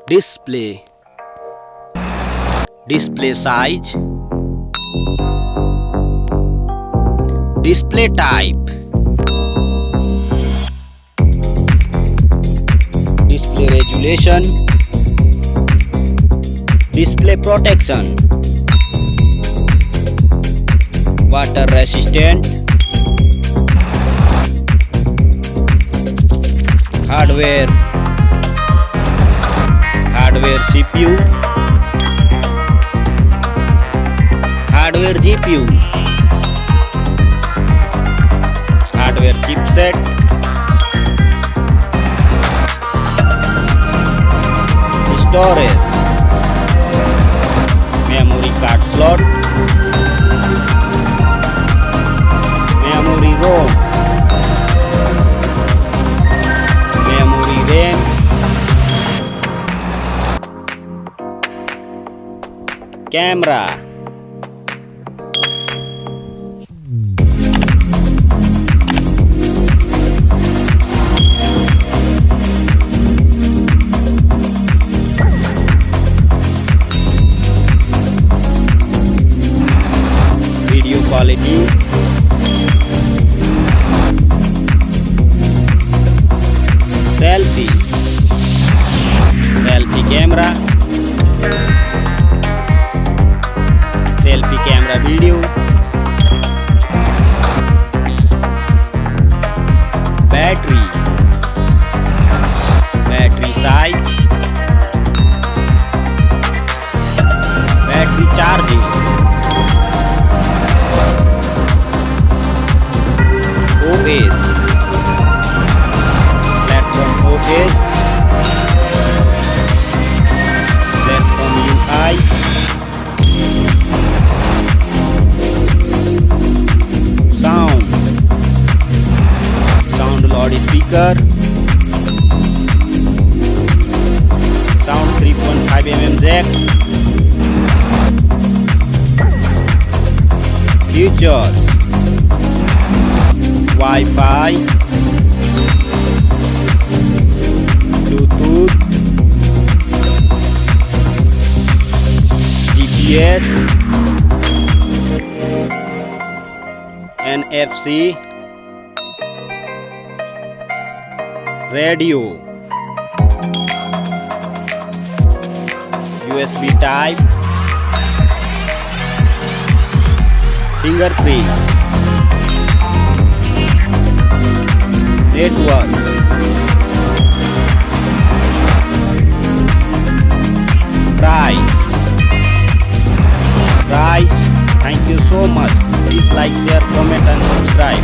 display, display size, display type, display resolution, display protection, water resistant, hardware CPU, hardware GPU, hardware chipset, storage, memory card slot, memory ROM, memory RAM, camera, video quality, selfie camera, selfie camera video, battery size, battery charging, OS, platform OS, platform UI, sound loudspeaker, sound 3.5mm jack, features, Wi-Fi, Bluetooth, GPS, NFC, radio, USB type, fingerprint, network, price. Thank you so much. Please like, share, comment and subscribe.